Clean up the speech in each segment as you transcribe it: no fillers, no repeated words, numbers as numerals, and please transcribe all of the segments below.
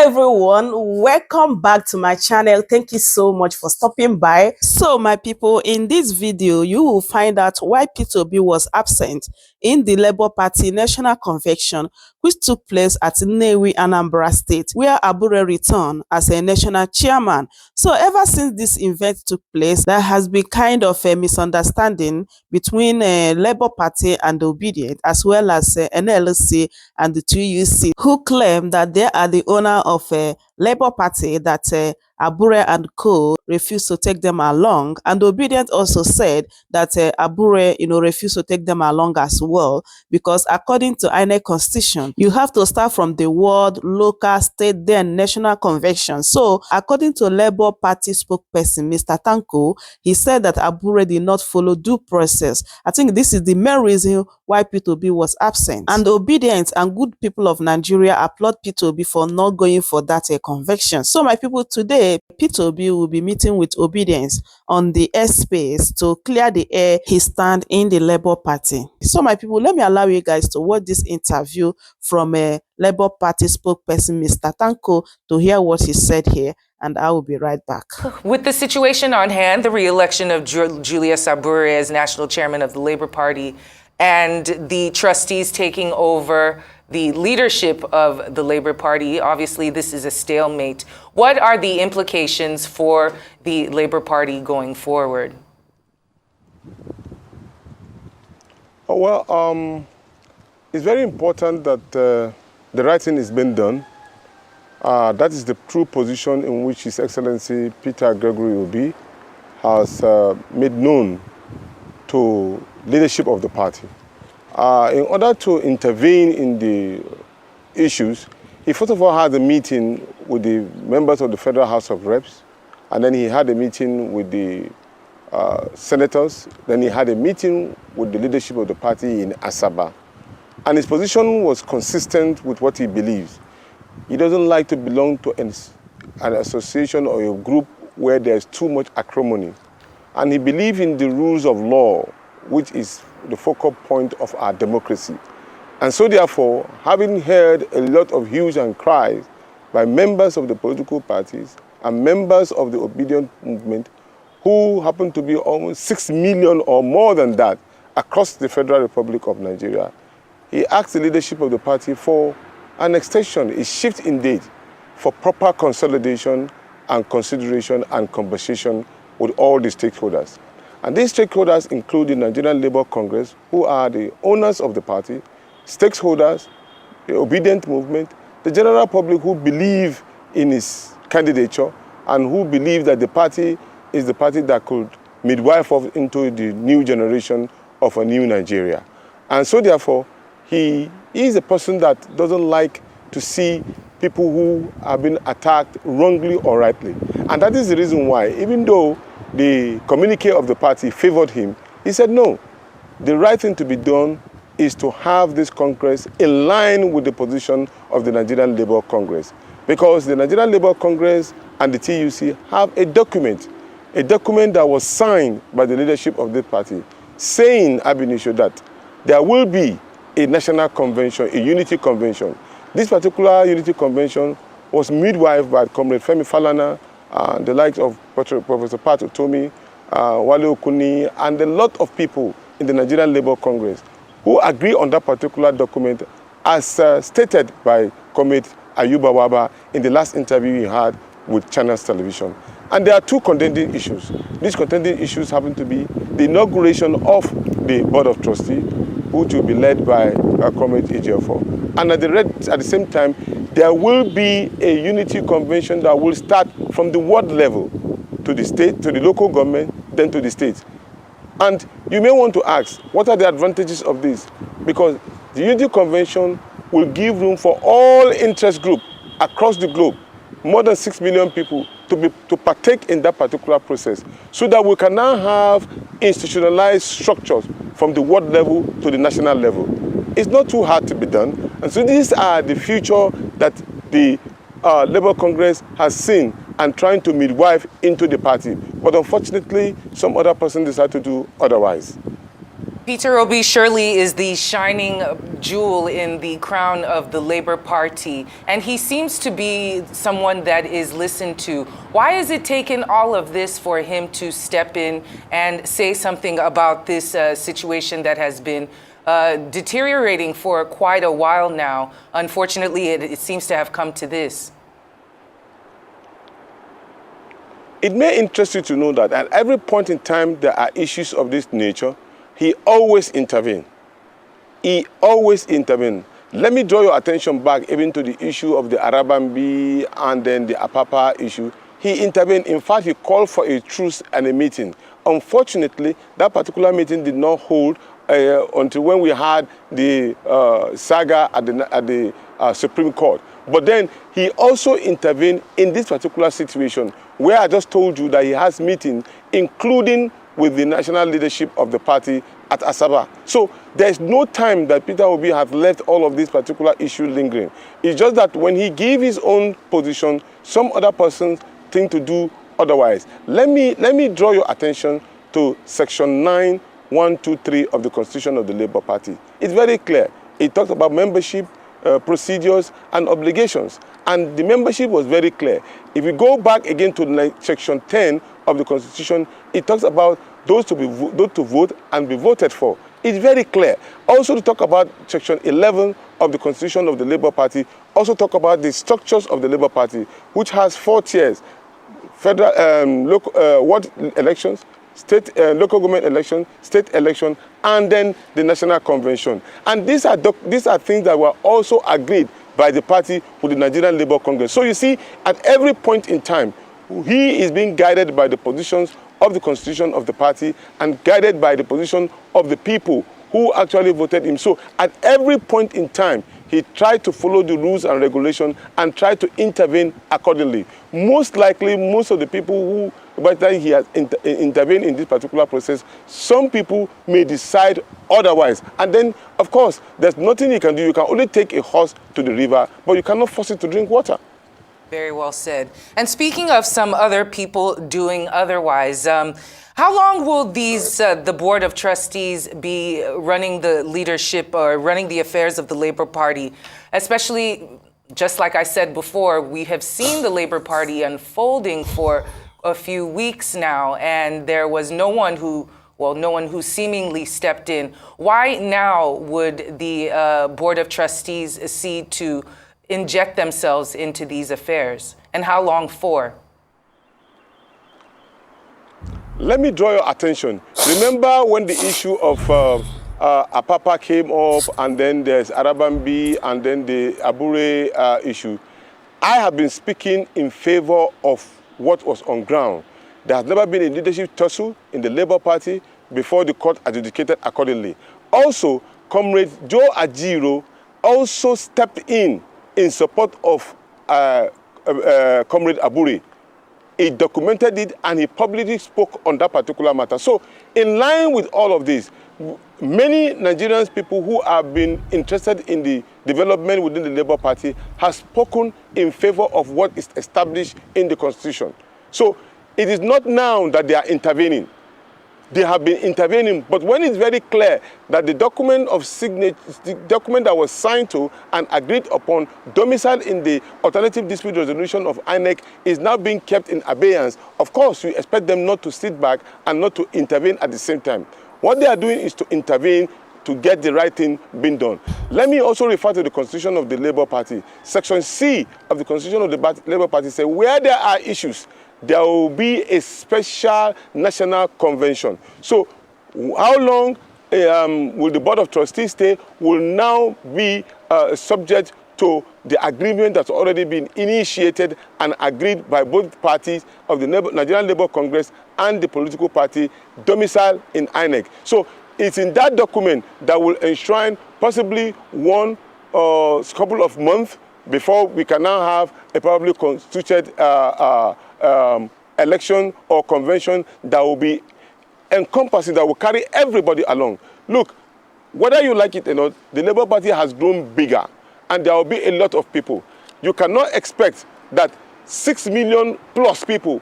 everyone, welcome back to my channel. Thank you so much for stopping by. So my people, in this video you will find out why Peter Obi was absent in the Labour Party National Convention which took place at Nnewi, Anambra State, where Abure returned as a national chairman. So ever since this event took place, there has been kind of a misunderstanding between Labour Party and the Obedient, as well as NLC and the 2UC, who claim that they are the owner of a Labour Party, that Abure and co refused to take them along, and the Obedient also said that Abure, refused to take them along as well, because according to INEC Constitution, you have to start from the ward, local, state, then national convention. So according to Labour Party spokesperson Mr. Tanko, he said that Abure did not follow due process. I think this is the main reason why Peter Obi was absent. And the Obedient and good people of Nigeria applaud Peter Obi for not going for that convention. So my people, today Peter Obi will be meeting with Obedience on the airspace to clear the air his stand in the Labour Party. So my people, let me allow you guys to watch this interview from a Labour Party spokesperson Mr. Tanko to hear what he said here, and I will be right back. With the situation on hand, the re-election of Julius Abure as national chairman of the Labour Party and the trustees taking over the leadership of the Labour Party, obviously this is a stalemate. What are the implications for the Labour Party going forward? Well, it's very important that the right thing is being done. That is the true position in which His Excellency Peter Gregory Obi has made known to leadership of the party. In order to intervene in the issues, he first of all had a meeting with the members of the Federal House of Reps, and then he had a meeting with the senators, then he had a meeting with the leadership of the party in Asaba. And his position was consistent with what he believes. He doesn't like to belong to an association or a group where there's too much acrimony. And he believes in the rules of law, which is the focal point of our democracy. And so therefore, having heard a lot of hues and cries by members of the political parties and members of the Obedient movement, who happen to be almost 6 million or more than that across the Federal Republic of Nigeria, he asked the leadership of the party for an extension, a shift in date, for proper consolidation and consideration and conversation with all the stakeholders. And these stakeholders include the Nigerian Labour Congress, who are the owners of the party, stakeholders, the Obedient movement, the general public who believe in his candidature and who believe that the party is the party that could midwife off into the new generation of a new Nigeria. And so therefore, he is a person that doesn't like to see people who have been attacked wrongly or rightly. And that is the reason why, even though the communique of the party favored him, he said no. The right thing to be done is to have this Congress in line with the position of the Nigerian Labour Congress. Because the Nigerian Labour Congress and the TUC have a document that was signed by the leadership of the party, saying, ab initio, that there will be a national convention, a unity convention. This particular unity convention was midwifed by Comrade Femi Falana, the likes of Professor Pat Otomi, Wale Okuni, and a lot of people in the Nigerian Labour Congress who agree on that particular document, as stated by Comrade Ayuba Waba in the last interview he had with Channels Television. And there are two contending issues. These contending issues happen to be the inauguration of the Board of Trustees, which will be led by Comrade Ejiofor. And at the same time, there will be a unity convention that will start from the ward level to the state, to the local government, then to the state. And you may want to ask, what are the advantages of this? Because the unity convention will give room for all interest groups across the globe, more than 6 million people, to partake in that particular process, so that we can now have institutionalized structures from the ward level to the national level. It's not too hard to be done. And so these are the future that the Labour Congress has seen and trying to midwife into the party. But unfortunately, some other person decided to do otherwise. Peter Obi surely is the shining jewel in the crown of the Labour Party, and he seems to be someone that is listened to. Why has it taken all of this for him to step in and say something about this situation that has been deteriorating for quite a while now? Unfortunately, it seems to have come to this. It may interest you to know that at every point in time there are issues of this nature, he always intervenes. He always intervenes. Let me draw your attention back even to the issue of the Arabambi and then the Apapa issue. He intervened. In fact, he called for a truce and a meeting. Unfortunately, that particular meeting did not hold until when we had the saga at the Supreme Court. But then he also intervened in this particular situation where I just told you that he has meetings, including with the national leadership of the party at Asaba. So there's no time that Peter Obi has left all of these particular issues lingering. It's just that when he gave his own position, some other persons think to do otherwise. Let me draw your attention to Section 9, 1, 2, 3 of the Constitution of the Labour Party. It's very clear. It talks about membership, procedures and obligations. And the membership was very clear. If you go back again to Section 10 of the Constitution, it talks about those to vote and be voted for. It's very clear. Also to talk about Section 11 of the Constitution of the Labour Party, also talk about the structures of the Labour Party, which has 4 tiers: federal, local, ward elections, state, local government election, state election, and then the national convention. And these are things that were also agreed by the party with the Nigerian Labour Congress. So you see, at every point in time, he is being guided by the positions of the constitution of the party and guided by the position of the people who actually voted him. So at every point in time, he tried to follow the rules and regulations and tried to intervene accordingly. Most likely, most of the people who, by the time he has intervened in this particular process, some people may decide otherwise. And then, of course, there's nothing you can do. You can only take a horse to the river, but you cannot force it to drink water. Very well said. And speaking of some other people doing otherwise, how long will the Board of Trustees be running the leadership or running the affairs of the Labour Party? Especially, just like I said before, we have seen the Labour Party unfolding for a few weeks now, and there was no one who seemingly stepped in. Why now would the Board of Trustees see to inject themselves into these affairs, and how long for? Let me draw your attention. Remember when the issue of Apapa came up, and then there's Arabambi, and then the Abure issue. I have been speaking in favor of what was on ground. There has never been a leadership tussle in the Labour Party before the court adjudicated accordingly. Also, Comrade Joe Aeris also stepped in support of Comrade Abure. He documented it and he publicly spoke on that particular matter. So, in line with all of this, many Nigerian people who have been interested in the development within the Labour Party have spoken in favor of what is established in the Constitution. So, it is not now that they are intervening. They have been intervening, but when it's very clear that the document that was signed to and agreed upon, domiciled in the alternative dispute resolution of INEC, is now being kept in abeyance, of course, we expect them not to sit back and not to intervene at the same time. What they are doing is to intervene to get the right thing being done. Let me also refer to the Constitution of the Labour Party. Section C of the Constitution of the Labour Party says, where there are issues, there will be a special national convention. So how long will the Board of Trustees stay will now be subject to the agreement that's already been initiated and agreed by both parties of the Nigerian Labour Congress and the political party domiciled in INEC. So it's in that document that will enshrine possibly one couple of months before we can now have a probably constituted election or convention that will be encompassing, that will carry everybody along. Look, whether you like it or not, the Labour Party has grown bigger and there will be a lot of people. You cannot expect that 6 million plus people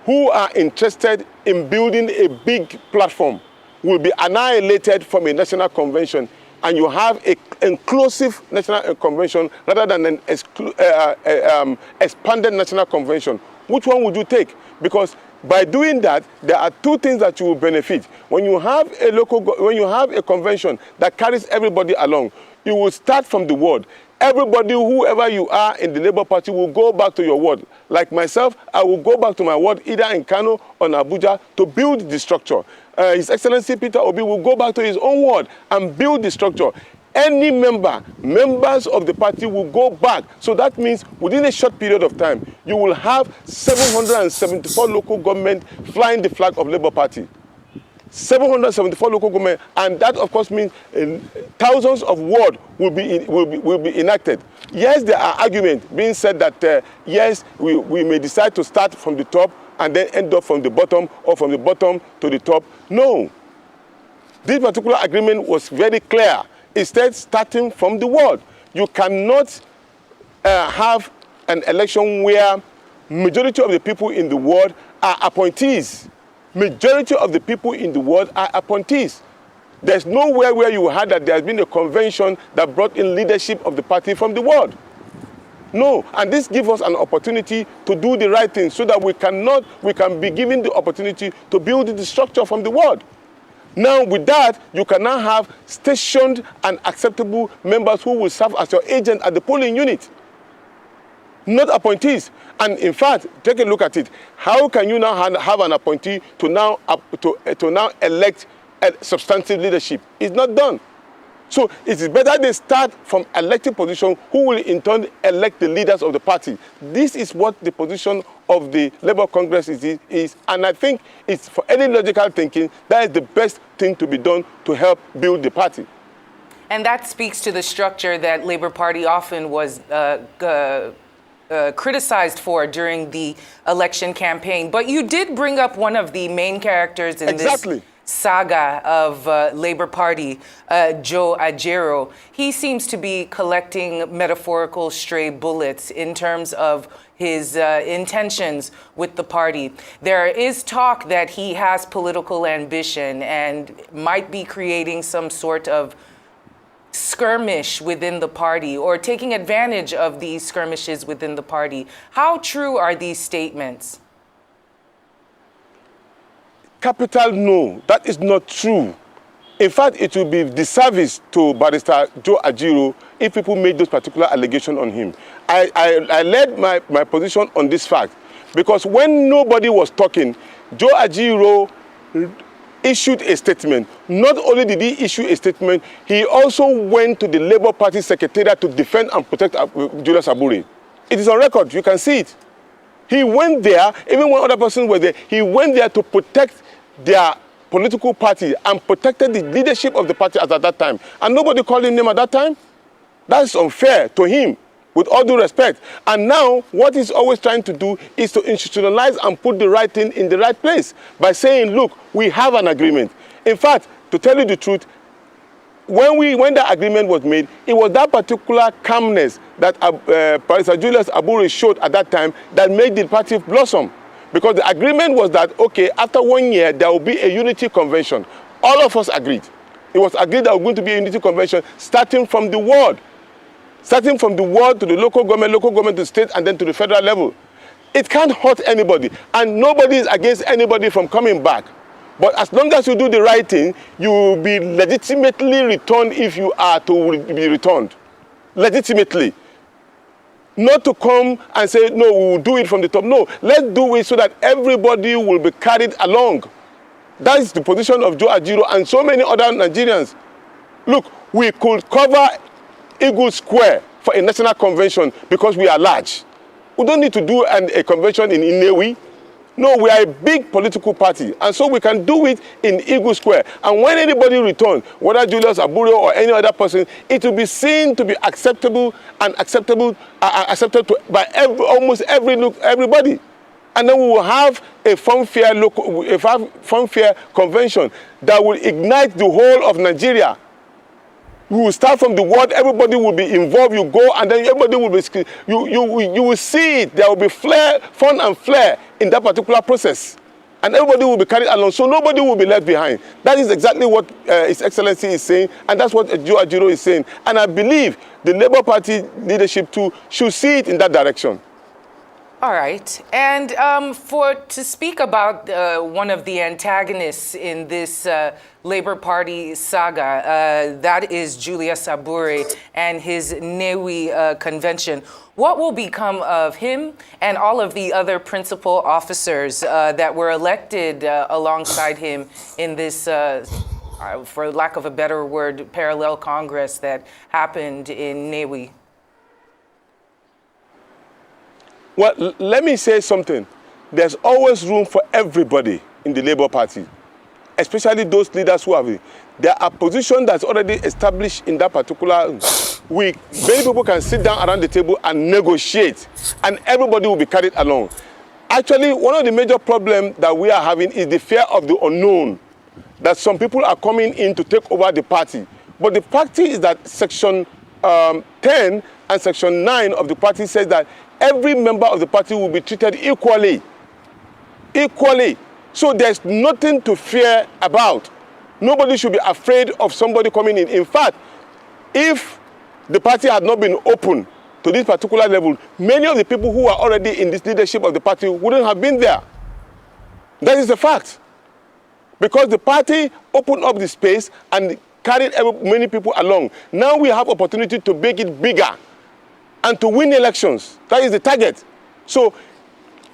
who are interested in building a big platform will be annihilated from a national convention, and you have an inclusive national convention rather than an expanded national convention, which one would you take? Because by doing that, there are two things that you will benefit. When you have a convention that carries everybody along, you will start from the ward. Everybody, whoever you are in the Labour Party, will go back to your ward. Like myself, I will go back to my ward either in Kano or in Abuja to build the structure. His Excellency Peter Obi will go back to his own ward and build the structure. Any members of the party will go back. So that means within a short period of time, you will have 774 local government flying the flag of Labour Party. 774 local government, and that of course means thousands of wards will be enacted. Yes, there are arguments being said that yes, we may decide to start from the top and then end up from the bottom, or from the bottom to the top. No. This particular agreement was very clear. Instead, starting from the ward. You cannot have an election where majority of the people in the ward are appointees. Majority of the people in the world are appointees. There's nowhere where you heard that there has been a convention that brought in leadership of the party from the world. No, and this gives us an opportunity to do the right thing so that we can be given the opportunity to build the structure from the world. Now with that, you can now have stationed and acceptable members who will serve as your agent at the polling unit. Not appointees. And in fact, take a look at it. How can you now have an appointee to now elect a substantive leadership? It's not done. So it is better they start from elected position who will in turn elect the leaders of the party. This is what the position of the Labour Congress is, and I think it's for any logical thinking, that is the best thing to be done to help build the party. And that speaks to the structure that Labour Party often was criticized for during the election campaign. But you did bring up one of the main characters in this saga of Labour Party, Joe Aeris. He seems to be collecting metaphorical stray bullets in terms of his intentions with the party. There is talk that he has political ambition and might be creating some sort of skirmish within the party or taking advantage of these skirmishes within the party. How true are these statements? Capital no, that is not true. In fact, it will be disservice to Barrister Joe Aeris if people made those particular allegations on him. I led my position on this fact because when nobody was talking, Joe Aeris issued a statement. Not only did he issue a statement, he also went to the Labour Party Secretariat to defend and protect Julius Abure. It is on record, you can see it. He went there, even when other persons were there, he went there to protect their political party and protected the leadership of the party at that time. And nobody called him name at that time. That's unfair to him, with all due respect. And now, what he's always trying to do is to institutionalize and put the right thing in the right place by saying, look, we have an agreement. In fact, to tell you the truth, when the agreement was made, it was that particular calmness that Professor Julius Abure showed at that time that made the party blossom. Because the agreement was that, okay, after 1 year, there will be a unity convention. All of us agreed. It was agreed that there was going to be a unity convention starting from the ward. Starting from the ward to the local government to the state, and then to the federal level. It can't hurt anybody, and nobody is against anybody from coming back. But as long as you do the right thing, you will be legitimately returned if you are to be returned. Legitimately. Not to come and say, no, we will do it from the top. No, let's do it so that everybody will be carried along. That is the position of Joe Aeris and so many other Nigerians. Look, we could cover Eagle Square for a national convention because we are large. We don't need to do a convention in Inewi. No, we are a big political party, and so we can do it in Eagle Square. And when anybody returns, whether Julius Abure or any other person, it will be seen to be acceptable and accepted by almost everybody. And then we will have a funfair convention that will ignite the whole of Nigeria. We will start from the ward, everybody will be involved, you go, and then everybody will be, you will see it. There will be fun and flair in that particular process. and everybody will be carried along, so nobody will be left behind. That is exactly what His Excellency is saying, and that's what Joe Aeris is saying. And I believe the Labour Party leadership too should see it in that direction. All right. And to speak about one of the antagonists in this Labour Party saga, that is Julius Saburi and his Nnewi convention. What will become of him and all of the other principal officers that were elected alongside him in this, for lack of a better word, parallel Congress that happened in Nnewi? Well, let me say something. There's always room for everybody in the Labour Party, especially those leaders who have it. There are positions that's already established in that particular week. Many people can sit down around the table and negotiate, and everybody will be carried along. Actually, one of the major problems that we are having is the fear of the unknown, that some people are coming in to take over the party. But the fact is that Section 10 and Section 9 of the party says that every member of the party will be treated equally. Equally. So there's nothing to fear about. Nobody should be afraid of somebody coming in. In fact, if the party had not been open to this particular level, many of the people who are already in this leadership of the party wouldn't have been there. That is the fact. Because the party opened up the space and carried many people along. Now we have opportunity to make it bigger and to win elections. That is the target. So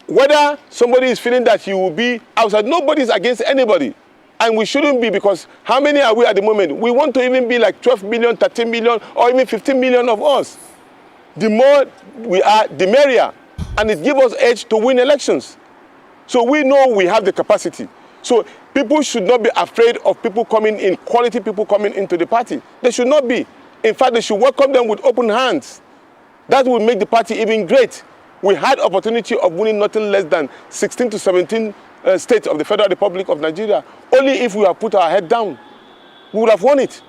whether somebody is feeling that he will be outside, nobody is against anybody. And we shouldn't be, because how many are we at the moment? We want to even be like 12 million, 13 million, or even 15 million of us. The more we are, the merrier. And it gives us edge to win elections. So we know we have the capacity. So people should not be afraid of people coming in, quality people coming into the party. They should not be. In fact, they should welcome them with open hands. That will make the party even great. We had opportunity of winning nothing less than 16 to 17 states of the Federal Republic of Nigeria. Only if we have put our head down, we would have won it.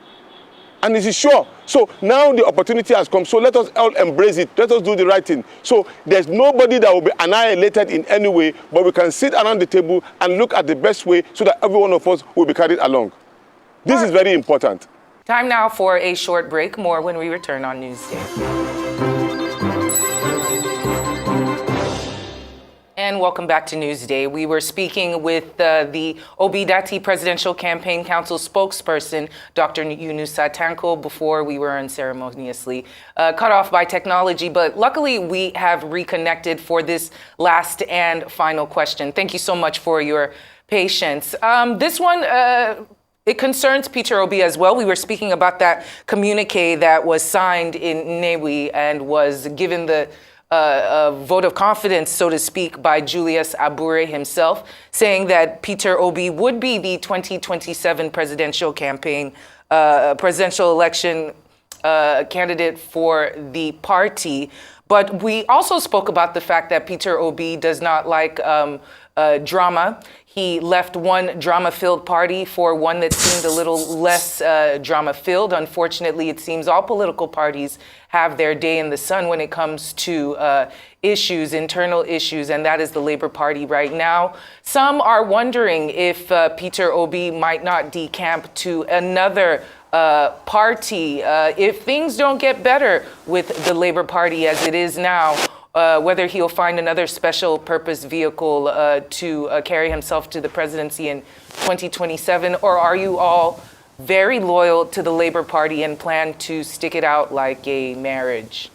And this is sure. So now the opportunity has come. So let us all embrace it. Let us do the right thing. So there's nobody that will be annihilated in any way, but we can sit around the table and look at the best way so that every one of us will be carried along. This is very important. Time now for a short break. More when we return on Newsday. And welcome back to Newsday. We were speaking with the Obi Dati Presidential Campaign Council spokesperson, Dr. Yunusa Tanko, before we were unceremoniously cut off by technology. But luckily, we have reconnected for this last and final question. Thank you so much for your patience. This one, it concerns Peter Obi as well. We were speaking about that communique that was signed in Nnewi and was given the a vote of confidence, so to speak, by Julius Saburi himself, saying that Peter Obi would be the 2027 presidential election candidate for the party. But we also spoke about the fact that Peter Obi does not like drama. He left one drama-filled party for one that seemed a little less drama-filled. Unfortunately, it seems all political parties have their day in the sun when it comes to issues, internal issues, and that is the Labour Party right now. Some are wondering if Peter Obi might not decamp to another party if things don't get better with the Labour Party as it is now. Whether he'll find another special purpose vehicle to carry himself to the presidency in 2027, or are you all very loyal to the Labour Party and plan to stick it out like a marriage?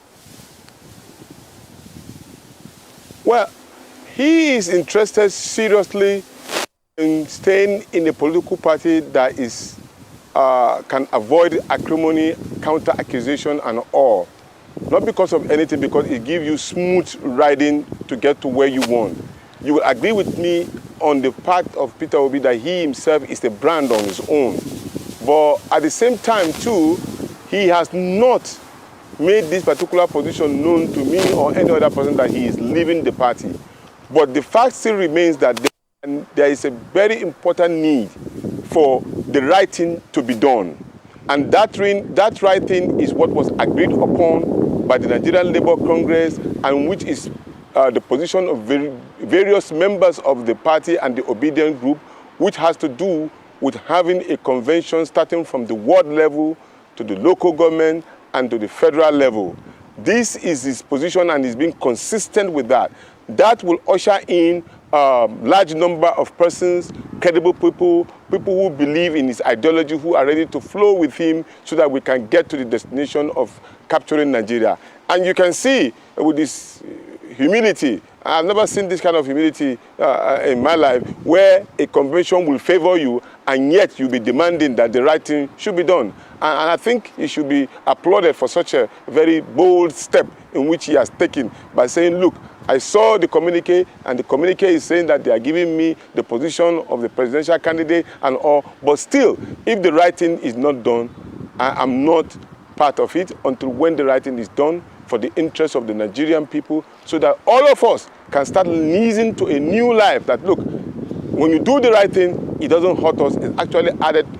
Well, he is interested seriously in staying in a political party that is can avoid acrimony, counter-accusation, and all. Not because of anything, because it gives you smooth riding to get to where you want. You will agree with me on the part of Peter Obi that he himself is a brand on his own. But at the same time, too, he has not made this particular position known to me or any other person that he is leaving the party. But the fact still remains that there is a very important need for the right thing to be done. And that right thing is what was agreed upon by the Nigerian Labour Congress, and which is the position of various members of the party and the obedient group, which has to do with having a convention starting from the ward level to the local government and to the federal level. This is his position and he's being consistent with that. That will usher in a large number of persons, credible people, people who believe in his ideology, who are ready to flow with him so that we can get to the destination of capturing Nigeria. And you can see with this humility, I've never seen this kind of humility in my life, where a convention will favor you and yet you'll be demanding that the right thing should be done. And I think he should be applauded for such a very bold step in which he has taken by saying, look, I saw the communique, and the communique is saying that they are giving me the position of the presidential candidate and all, but still, if the right thing is not done, I am not part of it until when the right thing is done for the interest of the Nigerian people, so that all of us can start leasing to a new life that, look, when you do the right thing, it doesn't hurt us. It actually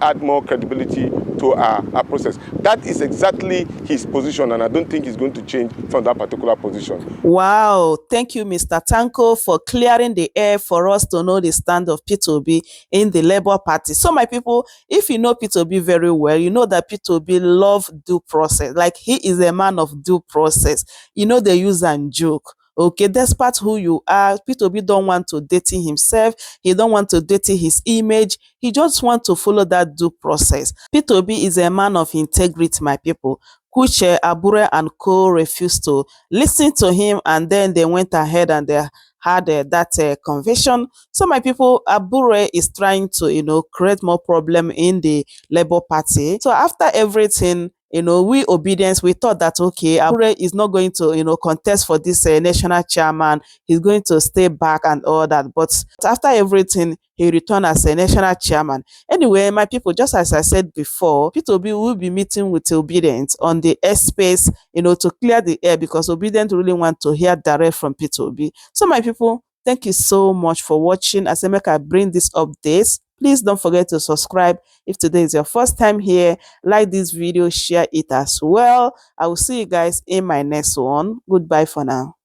add more credibility to our process. That is exactly his position, and I don't think he's going to change from that particular position. Wow, thank you, Mr. Tanko, for clearing the air for us to know the stand of Peter Obi in the Labour Party. So, my people, if you know Peter Obi very well, you know that Peter Obi loves due process. Like, he is a man of due process. You know, they use and joke. Okay, despite who you are, Peter Obi don't want to dirty himself. He don't want to dirty his image. He just want to follow that due process. Peter Obi is a man of integrity, my people. Which Abure and co refused to listen to him, and then they went ahead and they had that convention. So, my people, Abure is trying to, create more problem in the Labour Party. So, after everything, we obedience, we thought that, okay, Abure is not going to, contest for this national chairman. He's going to stay back and all that. But after everything, he returned as a national chairman. Anyway, my people, just as I said before, Peter Obi will be meeting with Obedient on the airspace, to clear the air, because Obedient really want to hear direct from Peter Obi. So, my people, thank you so much for watching. As I bring these updates, please don't forget to subscribe. If today is your first time here, like this video, share it as well. I will see you guys in my next one. Goodbye for now.